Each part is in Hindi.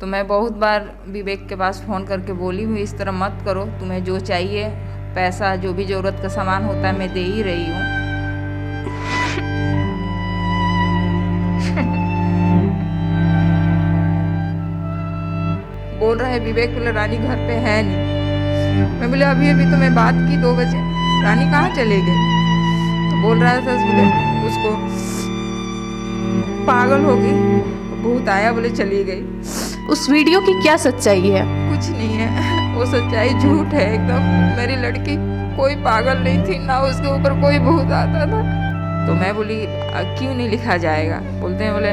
तो मैं बहुत बार विवेक के पास फ़ोन करके बोली हूँ इस तरह मत करो, तुम्हें जो चाहिए पैसा जो भी ज़रूरत का सामान होता है मैं दे ही रही हूँ। बोल रहा है विवेक, बोले रानी घर पे है नहीं। मैं बोले अभी अभी तो मैं बात की 2 बजे, रानी कहाँ चले गई? तो बोल रहा था बोले उसको पागल हो गई, भूत आया, बोले चली गई। उस वीडियो की क्या सच्चाई है? कुछ नहीं है, वो सच्चाई झूठ है एकदम। मेरी लड़की कोई पागल नहीं थी, ना उसके ऊपर कोई भूत आता था। तो मैं बोली क्यों नहीं लिखा जाएगा? बोलते हैं बोले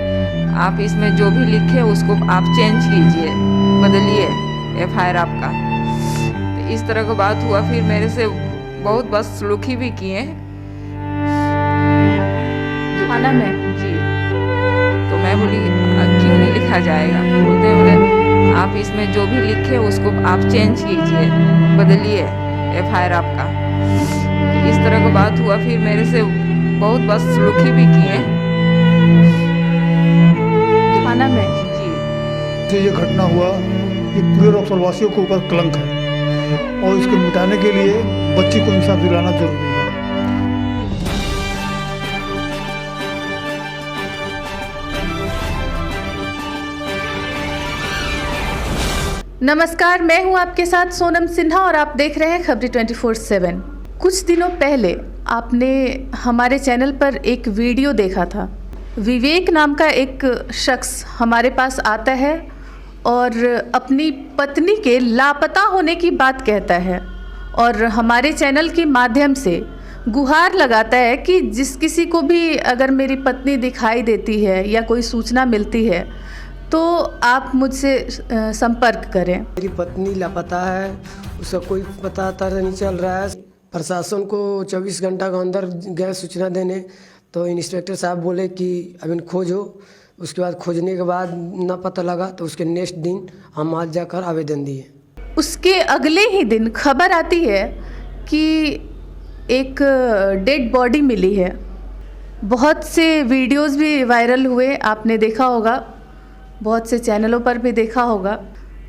आप इसमें जो भी लिखे उसको आप चेंज कीजिए, बदलिए FIR आपका। तो इस तरह की बात हुआ। फिर मेरे से बहुत बदसलूकी भी किए थाना में जी। तो मैं बोली क्यों नहीं लिखा जाएगा? बोलते हैं बोले आप इसमें जो भी लिखे उसको आप चेंज कीजिए, बदलिए FIR आपका। तो इस तरह की बात हुआ। फिर मेरे से बहुत बदसलूकी भी किए थाना में जी। ये घटना हुआ, ये पूरे रक्सौल वासियों के ऊपर कलंक है और इसको मिटाने के लिए बच्ची को इंसाफ दिलाना जरूरी है। नमस्कार, मैं हूं आपके साथ सोनम सिन्हा और आप देख रहे हैं खबरी 24/7। कुछ दिनों पहले आपने हमारे चैनल पर एक वीडियो देखा था। विवेक नाम का एक शख्स हमारे पास आता है और अपनी पत्नी के लापता होने की बात कहता है और हमारे चैनल के माध्यम से गुहार लगाता है कि जिस किसी को भी अगर मेरी पत्नी दिखाई देती है या कोई सूचना मिलती है तो आप मुझसे संपर्क करें। मेरी पत्नी लापता है, उसका कोई पता नहीं चल रहा है। प्रशासन को 24 घंटा के अंदर गए सूचना देने, तो इंस्पेक्टर साहब बोले कि अभी खोजो। उसके बाद खोजने के बाद ना पता लगा तो उसके नेक्स्ट दिन हम आज जाकर आवेदन दिए। उसके अगले ही दिन खबर आती है कि एक डेड बॉडी मिली है। बहुत से वीडियोस भी वायरल हुए, आपने देखा होगा, बहुत से चैनलों पर भी देखा होगा।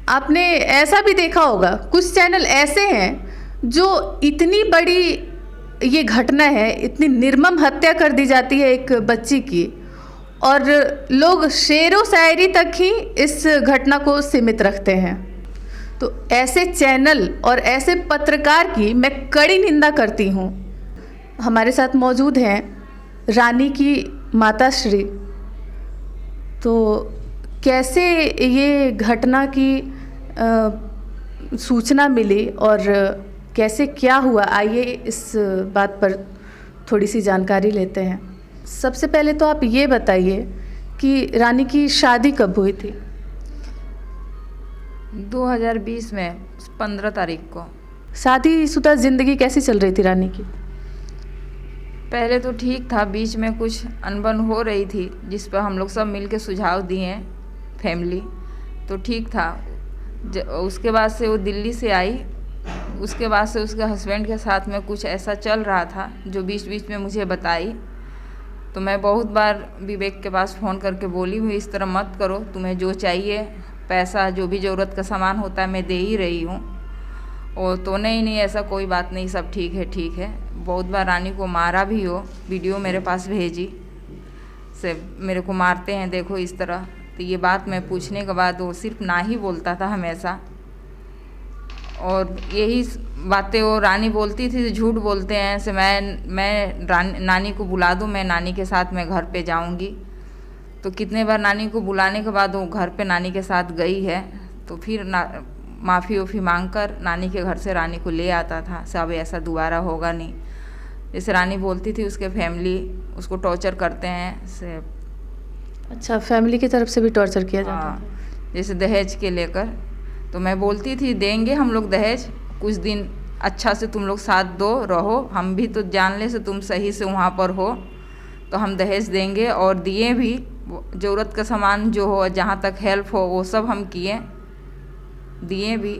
आपने ऐसा भी देखा होगा कुछ चैनल ऐसे हैं जो इतनी बड़ी ये घटना है, इतनी निर्मम हत्या कर दी जाती है एक बच्ची की और लोग शेरो शायरी तक ही इस घटना को सीमित रखते हैं। तो ऐसे चैनल और ऐसे पत्रकार की मैं कड़ी निंदा करती हूँ। हमारे साथ मौजूद हैं रानी की माता श्री। तो कैसे ये घटना की सूचना मिली और कैसे क्या हुआ, आइए इस बात पर थोड़ी सी जानकारी लेते हैं। सबसे पहले तो आप ये बताइए कि रानी की शादी कब हुई थी? 2020 में 15 तारीख को। शादीशुदा ज़िंदगी कैसी चल रही थी रानी की? पहले तो ठीक था, बीच में कुछ अनबन हो रही थी जिस पर हम लोग सब मिल के सुझाव दिए फैमिली, तो ठीक था। उसके बाद से वो दिल्ली से आई, उसके बाद से उसके हस्बैंड के साथ में कुछ ऐसा चल रहा था जो बीच बीच में मुझे बताई। तो मैं बहुत बार विवेक के पास फ़ोन करके बोली हूँ इस तरह मत करो, तुम्हें जो चाहिए पैसा जो भी ज़रूरत का सामान होता है मैं दे ही रही हूँ। और तो नहीं ऐसा कोई बात नहीं, सब ठीक है ठीक है। बहुत बार रानी को मारा भी हो, वीडियो मेरे पास भेजी से मेरे को मारते हैं देखो इस तरह। तो ये बात मैं पूछने के बाद वो सिर्फ ना ही बोलता था हमेशा, और यही बातें वो रानी बोलती थी, झूठ बोलते हैं से मैं नानी को बुला दूँ, मैं नानी के साथ मैं घर पे जाऊँगी। तो कितने बार नानी को बुलाने के बाद वो घर पे नानी के साथ गई है, तो फिर माफ़ी उफ़ी मांग कर नानी के घर से रानी को ले आता था। सब ऐसा दोबारा होगा नहीं। जैसे रानी बोलती थी उसके फैमिली उसको टॉर्चर करते हैं से। अच्छा, फैमिली की तरफ से भी टॉर्चर किया जाता है? जैसे दहेज के लेकर। तो मैं बोलती थी देंगे हम लोग दहेज, कुछ दिन अच्छा से तुम लोग साथ दो रहो, हम भी तो जान ले से तुम सही से वहाँ पर हो तो हम दहेज देंगे। और दिए भी, ज़रूरत का सामान जो हो, जहाँ तक हेल्प हो वो सब हम किए, दिए भी,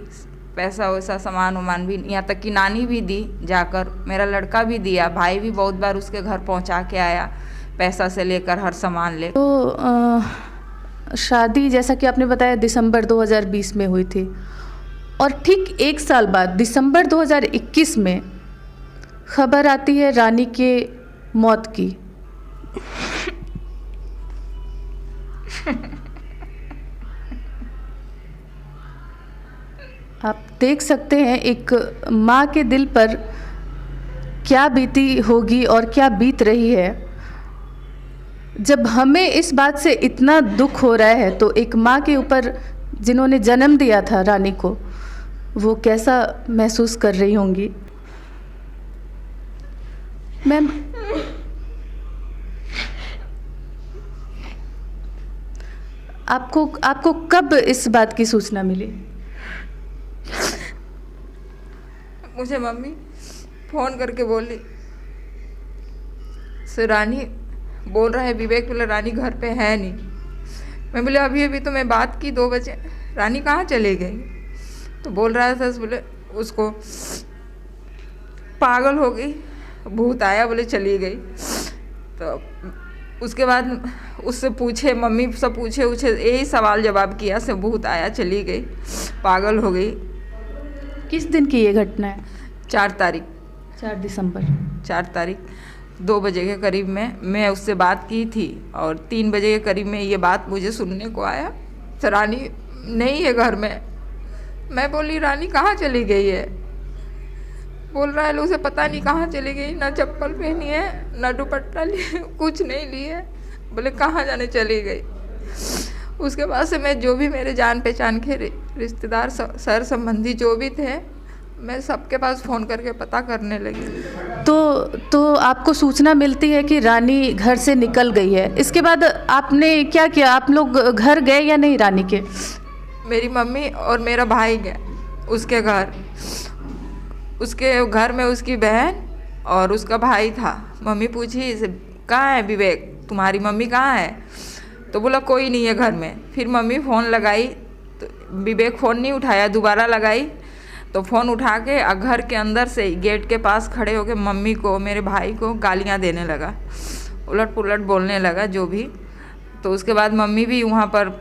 पैसा वैसा सामान वामान भी, यहाँ तक कि नानी भी दी जाकर, मेरा लड़का भी दिया, भाई भी बहुत बार उसके घर पहुँचा के आया पैसा से लेकर हर सामान ले। तो शादी जैसा कि आपने बताया दिसंबर 2020 में हुई थी, और ठीक 1 साल बाद दिसंबर 2021 में खबर आती है रानी के मौत की। आप देख सकते हैं एक माँ के दिल पर क्या बीती होगी और क्या बीत रही है। जब हमें इस बात से इतना दुख हो रहा है तो एक माँ के ऊपर जिन्होंने जन्म दिया था रानी को, वो कैसा महसूस कर रही होंगी। मैम, आपको कब इस बात की सूचना मिली? मुझे मम्मी फ़ोन करके बोली, सो रानी बोल रहा है, विवेक बोला रानी घर पे है नहीं। मैं बोले अभी अभी तो मैं बात की 2 बजे, रानी कहाँ चले गई? तो बोल रहा था बोले उसको पागल हो गई, भूत आया, बोले चली गई। तो उसके बाद उससे पूछे, मम्मी सब पूछे यही सवाल जवाब किया, से भूत आया, चली गई, पागल हो गई। किस दिन की ये घटना है? 4 तारीख, 4 दिसंबर। 4 तारीख 2 बजे के करीब में मैं उससे बात की थी, और 3 बजे के करीब में ये बात मुझे सुनने को आया, तो रानी नहीं है घर में। मैं बोली रानी कहाँ चली गई है? बोल रहा है लोग, उसे पता नहीं कहाँ चली गई, ना चप्पल पहनी है, ना दुपट्टा लिए, कुछ नहीं लिए। बोले कहाँ जाने चली गई। उसके बाद से मैं जो भी मेरे जान पहचान के रिश्तेदार, सर संबंधी जो भी थे, मैं सबके पास फ़ोन करके पता करने लगी। तो आपको सूचना मिलती है कि रानी घर से निकल गई है। इसके बाद आपने क्या किया? आप लोग घर गए या नहीं रानी के? मेरी मम्मी और मेरा भाई गए उसके घर। उसके घर में उसकी बहन और उसका भाई था। मम्मी पूछी कहाँ है विवेक, तुम्हारी मम्मी कहाँ है? तो बोला कोई नहीं है घर में। फिर मम्मी फ़ोन लगाई तो विवेक फ़ोन नहीं उठाया, दोबारा लगाई तो फ़ोन उठा के घर के अंदर से गेट के पास खड़े होकर मम्मी को, मेरे भाई को गालियाँ देने लगा, उलट पुलट बोलने लगा जो भी। तो उसके बाद मम्मी भी वहाँ पर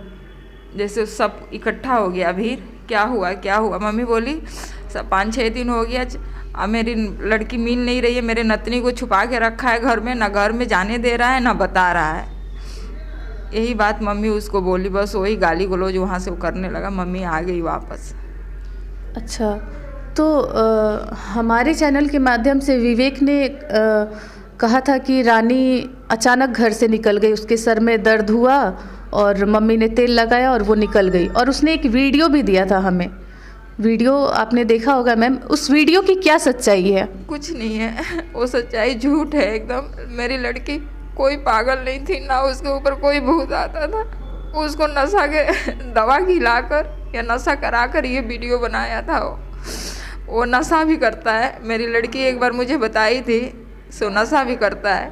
जैसे सब इकट्ठा हो गया, भीड़, क्या हुआ क्या हुआ। मम्मी बोली सब 5-6 दिन हो गया, अब मेरी लड़की मिल नहीं रही है, मेरे नतनी को छुपा के रखा है घर में, ना घर में जाने दे रहा है ना बता रहा है। यही बात मम्मी उसको बोली, बस वही गाली गलौज वहाँ से वो करने लगा। मम्मी आ गई वापस। अच्छा, तो हमारे चैनल के माध्यम से विवेक ने कहा था कि रानी अचानक घर से निकल गई, उसके सर में दर्द हुआ और मम्मी ने तेल लगाया और वो निकल गई, और उसने एक वीडियो भी दिया था हमें। वीडियो आपने देखा होगा मैम, उस वीडियो की क्या सच्चाई है? कुछ नहीं है, वो सच्चाई झूठ है एकदम। मेरी लड़की कोई पागल नहीं थी, ना उसके ऊपर कोई भूत आता था। उसको नशा के दवा खिलाकर या नशा कराकर ये वीडियो बनाया था। वो नशा भी करता है। मेरी लड़की एक बार मुझे बताई थी, सो नशा भी करता है।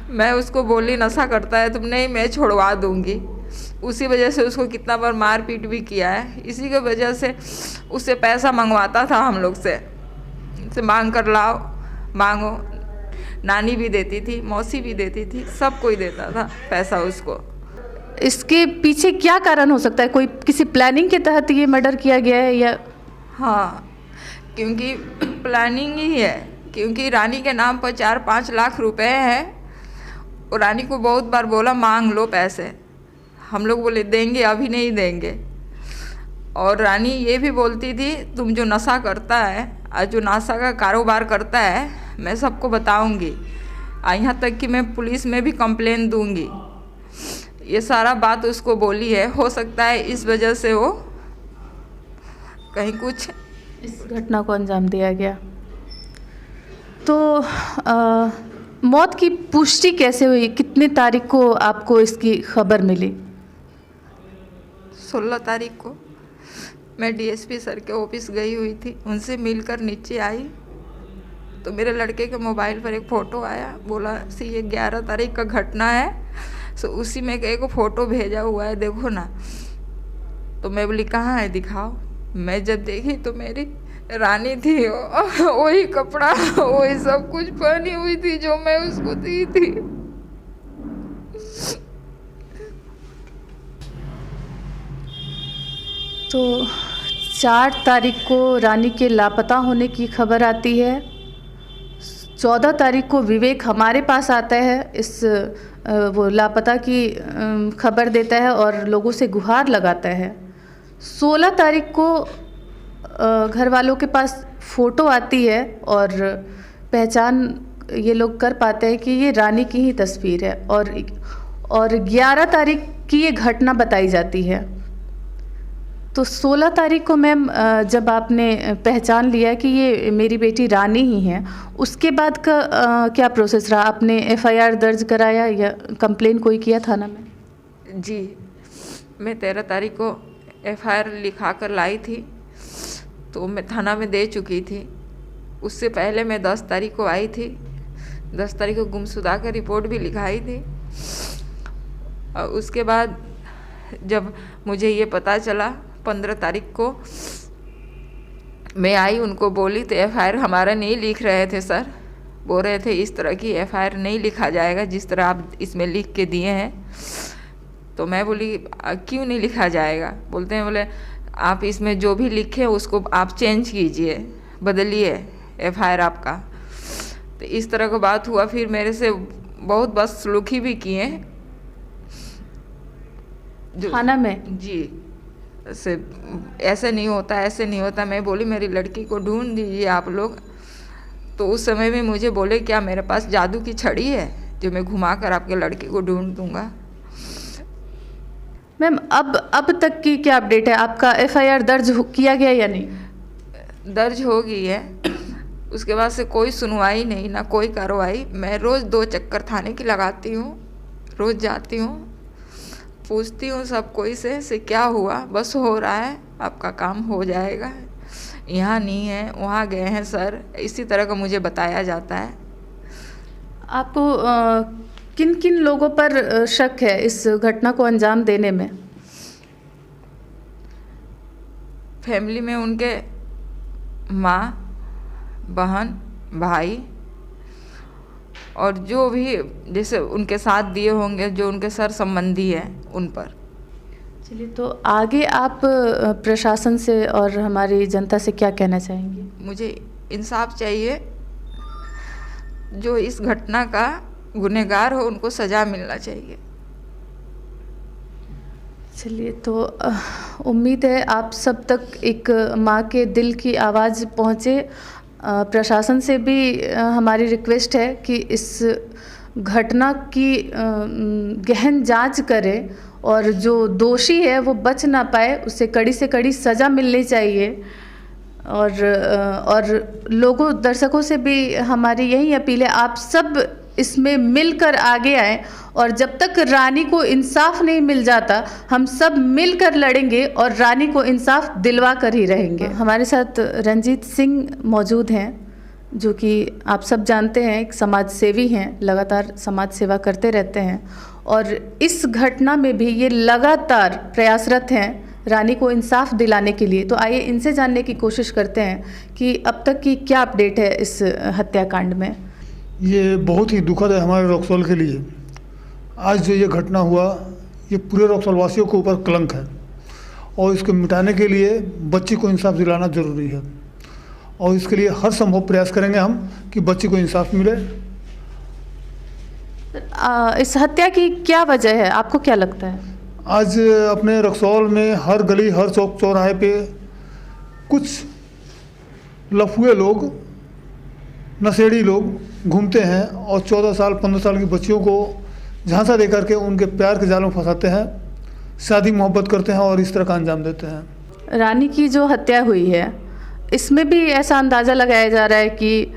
मैं उसको बोली नशा करता है तुम, नहीं मैं छुड़वा दूंगी। उसी वजह से उसको कितना बार मार पीट भी किया है। इसी की वजह से उससे पैसा मंगवाता था हम लोग से मांग कर लाओ, मांगो। नानी भी देती थी, मौसी भी देती थी, सब कोई देता था पैसा उसको। इसके पीछे क्या कारण हो सकता है? कोई किसी प्लानिंग के तहत ये मर्डर किया गया है या? हाँ, क्योंकि प्लानिंग ही है, क्योंकि रानी के नाम पर 4-5 लाख रुपए हैं। और रानी को बहुत बार बोला मांग लो पैसे, हम लोग बोले देंगे, अभी नहीं देंगे। और रानी ये भी बोलती थी तुम जो नशा करता है और जो नशा का कारोबार करता है मैं सबको बताऊंगी, यहाँ तक कि मैं पुलिस में भी कंप्लेन दूंगी। ये सारा बात उसको बोली है। हो सकता है इस वजह से वो कहीं कुछ इस घटना को अंजाम दिया गया। तो मौत की पुष्टि कैसे हुई? कितनी तारीख को आपको इसकी खबर मिली? 16 तारीख को मैं डीएसपी सर के ऑफिस गई हुई थी। उनसे मिलकर नीचे आई तो मेरे लड़के के मोबाइल पर एक फ़ोटो आया। बोला सी ये 11 तारीख का घटना है, सो उसी में एक फ़ोटो भेजा हुआ है, देखो ना। तो मैं बोली कहाँ है, दिखाओ। मैं जब देखी तो मेरी रानी थी, वही कपड़ा वही सब कुछ पहनी हुई थी जो मैं उसको दी थी। तो 4 तारीख को रानी के लापता होने की खबर आती है। 14 तारीख को विवेक हमारे पास आता है, वो लापता की खबर देता है और लोगों से गुहार लगाता है। 16 तारीख को घर वालों के पास फ़ोटो आती है और पहचान ये लोग कर पाते हैं कि ये रानी की ही तस्वीर है, और 11 तारीख की ये घटना बताई जाती है। तो 16 तारीख को मैम जब आपने पहचान लिया कि ये मेरी बेटी रानी ही है, उसके बाद का क्या प्रोसेस रहा? आपने एफआईआर दर्ज कराया या कंप्लेन कोई किया थाना में? जी, मैं 13 तारीख को एफआईआर लिखा कर लाई थी, तो मैं थाना में दे चुकी थी। उससे पहले मैं 10 तारीख को आई थी। 10 तारीख को गुमशुदा का रिपोर्ट भी लिखाई थी। और उसके बाद जब मुझे ये पता चला 15 तारीख को मैं आई, उनको बोली तो एफआईआर हमारा नहीं लिख रहे थे सर। बोल रहे थे इस तरह की एफआईआर नहीं लिखा जाएगा जिस तरह आप इसमें लिख के दिए हैं। तो मैं बोली क्यों नहीं लिखा जाएगा? बोलते हैं बोले आप इसमें जो भी लिखे उसको आप चेंज कीजिए, बदलिए एफआईआर आपका। तो इस तरह का बात हुआ। फिर मेरे से बहुत बदसलूकी भी किए थाना में। जी, ऐसे नहीं होता, ऐसे नहीं होता। मैं बोली मेरी लड़की को ढूंढ दीजिए आप लोग। तो उस समय में मुझे बोले क्या मेरे पास जादू की छड़ी है जो मैं घुमा कर आपके लड़की को ढूंढ दूंगा। मैम अब तक की क्या अपडेट है? आपका एफआईआर दर्ज किया गया या नहीं? दर्ज हो गई है। उसके बाद से कोई सुनवाई नहीं, ना कोई कार्रवाई। मैं रोज़ 2 चक्कर थाने की लगाती हूँ, रोज़ जाती हूँ, पूछती हूँ सब कोई से क्या हुआ, बस हो रहा है, आपका काम हो जाएगा, यहाँ नहीं है, वहाँ गए हैं सर, इसी तरह का मुझे बताया जाता है। आपको किन किन लोगों पर शक है इस घटना को अंजाम देने में? फैमिली में उनके माँ, बहन, भाई और जो भी जैसे उनके साथ दिए होंगे, जो उनके सर संबंधी हैं उन पर। चलिए, तो आगे आप प्रशासन से और हमारी जनता से क्या कहना चाहेंगे? मुझे इंसाफ चाहिए। जो इस घटना का गुनहगार हो उनको सज़ा मिलना चाहिए। चलिए, तो उम्मीद है आप सब तक एक माँ के दिल की आवाज़ पहुँचे। प्रशासन से भी हमारी रिक्वेस्ट है कि इस घटना की गहन जांच करें और जो दोषी है वो बच ना पाए, उसे कड़ी से कड़ी सज़ा मिलनी चाहिए। और लोगों, दर्शकों से भी हमारी यही अपील है, आप सब इसमें मिलकर आगे आएं और जब तक रानी को इंसाफ नहीं मिल जाता हम सब मिलकर लड़ेंगे और रानी को इंसाफ दिलवा कर ही रहेंगे। हमारे साथ रंजीत सिंह मौजूद हैं, जो कि आप सब जानते हैं एक समाज सेवी हैं, लगातार समाज सेवा करते रहते हैं और इस घटना में भी ये लगातार प्रयासरत हैं रानी को इंसाफ दिलाने के लिए। तो आइए इनसे जानने की कोशिश करते हैं कि अब तक की क्या अपडेट है इस हत्याकांड में। ये बहुत ही दुखद है हमारे रक्सौल के लिए। आज जो ये घटना हुआ ये पूरे रक्सौल वासियों के ऊपर कलंक है और इसको मिटाने के लिए बच्ची को इंसाफ दिलाना ज़रूरी है और इसके लिए हर संभव प्रयास करेंगे हम कि बच्ची को इंसाफ मिले। इस हत्या की क्या वजह है, आपको क्या लगता है? आज अपने रक्सौल में हर गली, हर चौक चौराहे पे कुछ लफुए लोग, नशेड़ी लोग घूमते हैं और 14 साल 15 साल की बच्चियों को झांसा दे करके उनके प्यार के जाल में फंसाते हैं, शादी मोहब्बत करते हैं और इस तरह का अंजाम देते हैं। रानी की जो हत्या हुई है इसमें भी ऐसा अंदाज़ा लगाया जा रहा है कि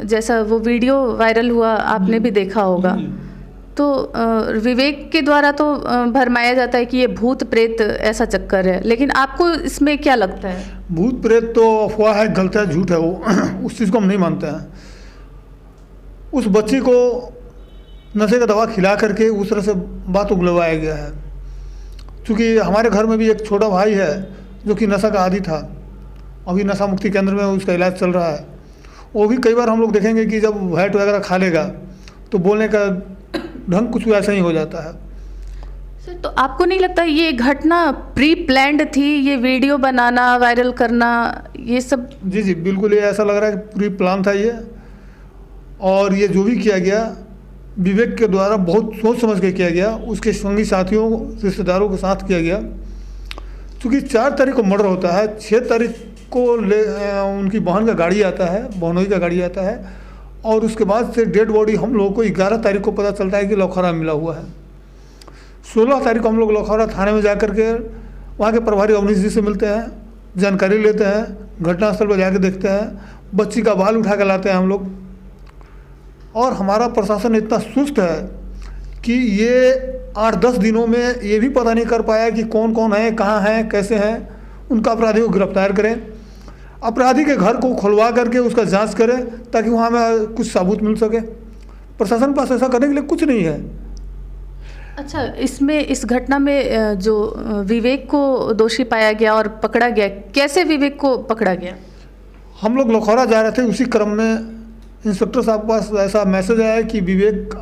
जैसा वो वीडियो वायरल हुआ आपने भी देखा होगा, तो विवेक के द्वारा तो भरमाया जाता है कि ये भूत प्रेत ऐसा चक्कर है, लेकिन आपको इसमें क्या लगता है? भूत प्रेत तो अफवाह है, गलत है, झूठ है वो उस चीज़ को हम नहीं मानते हैं। उस बच्ची को नशे का दवा खिला करके उस तरह से बात उगलवाया गया है। क्योंकि हमारे घर में भी एक छोटा भाई है जो कि नशा का आदी था, अभी नशा मुक्ति केंद्र में उसका इलाज चल रहा है। वो भी कई बार हम लोग देखेंगे कि जब वैट वगैरह खा लेगा तो बोलने का ढंग कुछ ऐसा ही हो जाता है। सर, तो आपको नहीं लगता ये घटना प्री प्लान्ड थी, ये वीडियो बनाना, वायरल करना, ये सब? जी जी बिल्कुल, ये ऐसा लग रहा है कि पूरी प्लान था ये, और ये जो भी किया गया विवेक के द्वारा बहुत सोच समझ के किया गया, उसके संगी साथियों रिश्तेदारों के साथ किया गया। क्योंकि 4 तारीख को मर्डर होता है, 6 तारीख को उनकी बहन का गाड़ी आता है, बहनोई का गाड़ी आता है, और उसके बाद से डेड बॉडी हम लोगों को 11 तारीख को पता चलता है कि लखौरा मिला हुआ है। 16 तारीख को हम लोग लखौरा थाने में जा कर के वहाँ के प्रभारी अवनीश जी से मिलते हैं, जानकारी लेते हैं, घटनास्थल पर जाकर देखते हैं, बच्ची का बाल उठा कर लाते हैं हम लोग। और हमारा प्रशासन इतना सुस्त है कि ये 8-10 दिनों में ये भी पता नहीं कर पाया कि कौन कौन है, कहाँ हैं, कैसे हैं, उनका अपराधी को गिरफ्तार करें, अपराधी के घर को खुलवा करके उसका जांच करें ताकि वहाँ में कुछ सबूत मिल सके। प्रशासन पास ऐसा करने के लिए कुछ नहीं है। अच्छा, इसमें इस घटना में जो विवेक को दोषी पाया गया और पकड़ा गया, कैसे विवेक को पकड़ा गया? हम लोग लखौरा जा रहे थे, उसी क्रम में इंस्पेक्टर साहब के पास ऐसा मैसेज आया कि विवेक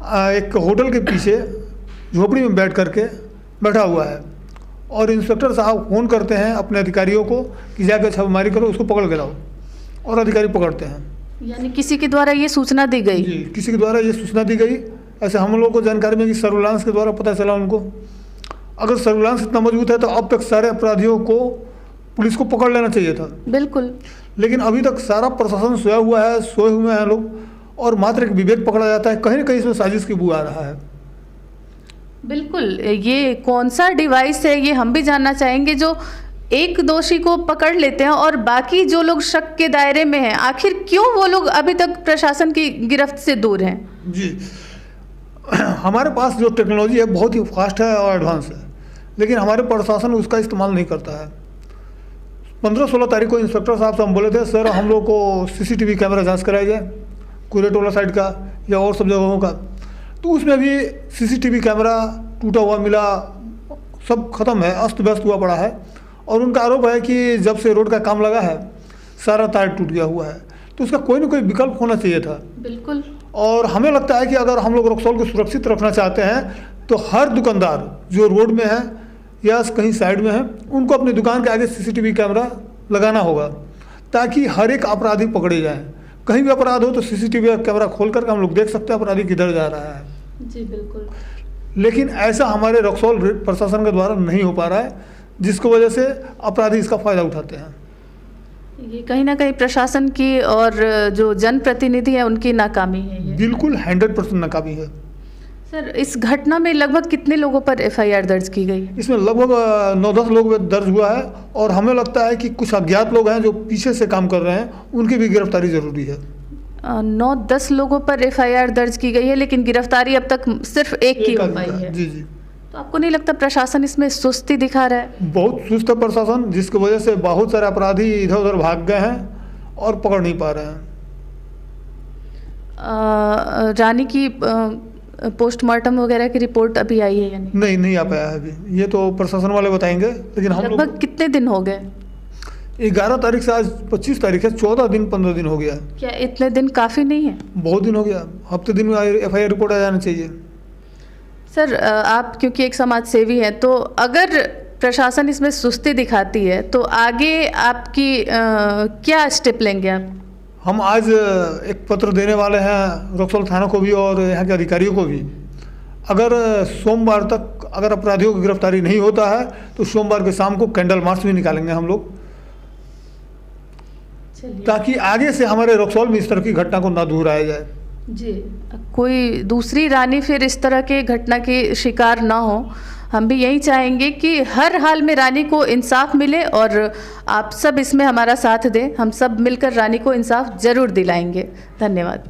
एक होटल के पीछे झोपड़ी में बैठा हुआ है, और इंस्पेक्टर साहब फ़ोन करते हैं अपने अधिकारियों को कि जाकर छापेमारी करो, उसको पकड़ के लाओ, और अधिकारी पकड़ते हैं। यानी किसी के द्वारा ये सूचना दी गई? जी, किसी के द्वारा ये सूचना दी गई। ऐसे हम लोगों को जानकारी में कि सर्विलांस के द्वारा पता चला उनको। अगर सर्विलांस इतना मजबूत है तो अब तक सारे अपराधियों को पुलिस को पकड़ लेना चाहिए था। बिल्कुल। लेकिन अभी तक सारा प्रशासन सोया हुआ है, सोए हुए हैं लोग, और मात्र एक विवेक पकड़ा जाता है। कहीं ना कहीं इसमें साजिश की बू आ रहा है। बिल्कुल, ये कौन सा डिवाइस है ये हम भी जानना चाहेंगे, जो एक दोषी को पकड़ लेते हैं और बाकी जो लोग शक के दायरे में हैं, आखिर क्यों वो लोग अभी तक प्रशासन की गिरफ्त से दूर हैं? जी, हमारे पास जो टेक्नोलॉजी है बहुत ही फास्ट है और एडवांस है, लेकिन हमारे प्रशासन उसका इस्तेमाल नहीं करता है। 15-16 तारीख को इंस्पेक्टर साहब से हम बोले थे, सर हम लोग को CCTV कैमरा जांच कराया जाए, कुरेटोला साइड का या और सब जगहों का। तो उसमें भी CCTV कैमरा टूटा हुआ मिला, सब खत्म है, अस्त व्यस्त हुआ पड़ा है। और उनका आरोप है कि जब से रोड का काम लगा है सारा तार टूट गया हुआ है, तो उसका कोई ना कोई विकल्प होना चाहिए था। बिल्कुल। और हमें लगता है कि अगर हम लोग रक्सौल को सुरक्षित रखना चाहते हैं तो हर दुकानदार जो रोड में है या कहीं साइड में है, उनको अपनी दुकान के आगे CCTV कैमरा लगाना होगा, ताकि हर एक अपराधी पकड़े जाएं। कहीं भी अपराध हो तो CCTV कैमरा खोल करके हम लोग देख सकते हैं अपराधी किधर जा रहा है। जी बिल्कुल। लेकिन ऐसा हमारे रक्सौल प्रशासन के द्वारा नहीं हो पा रहा है, जिसकी वजह से अपराधी इसका फ़ायदा उठाते हैं। ये कहीं ना कहीं प्रशासन की और जो जनप्रतिनिधि है उनकी नाकामी है ये। बिल्कुल 100% नाकामी है। सर, इस घटना में लगभग कितने लोगों पर FIR दर्ज की गई? इसमें लगभग 9-10 लोग दर्ज हुआ है, और हमें लगता है कि कुछ अज्ञात लोग हैं जो पीछे से काम कर रहे हैं, उनकी भी गिरफ्तारी ज़रूरी है। 9-10 लोगों पर FIR दर्ज की गई है, लेकिन गिरफ्तारी अब तक सिर्फ एक की हो पाई है। जी जी। तो आपको नहीं लगता प्रशासन इसमें सुस्ती दिखा रहा है? बहुत सुस्त है प्रशासन, जिसकी वजह से बहुत सारे अपराधी इधर उधर भाग गए हैं और पकड़ नहीं पा रहे हैं। रानी की पोस्टमार्टम वगैरह की रिपोर्ट अभी आई है या नहीं? नहीं आ पाया है अभी, ये तो प्रशासन वाले बताएंगे। लेकिन हम लगभग कितने दिन हो गए? 11 तारीख से आज 25 तारीख है, 14 दिन 15 दिन हो गया। क्या इतने दिन काफ़ी नहीं है? बहुत दिन हो गया, हफ्ते दिन में FIR रिपोर्ट आ जाना चाहिए। सर, आप क्योंकि एक समाज सेवी हैं, तो अगर प्रशासन इसमें सुस्ती दिखाती है तो आगे आपकी क्या स्टेप लेंगे आप? हम आज एक पत्र देने वाले हैं रक्सौल थाना को भी और यहाँ के अधिकारियों को भी। अगर सोमवार तक अगर अपराधियों की गिरफ्तारी नहीं होता है तो सोमवार के शाम को कैंडल मार्च भी निकालेंगे हम लोग, ताकि आगे से हमारे रक्सौल में इस तरह की घटना को ना दोहराया जाए। जी, कोई दूसरी रानी फिर इस तरह के घटना की शिकार ना हो। हम भी यही चाहेंगे कि हर हाल में रानी को इंसाफ मिले, और आप सब इसमें हमारा साथ दें। हम सब मिलकर रानी को इंसाफ ज़रूर दिलाएंगे। धन्यवाद।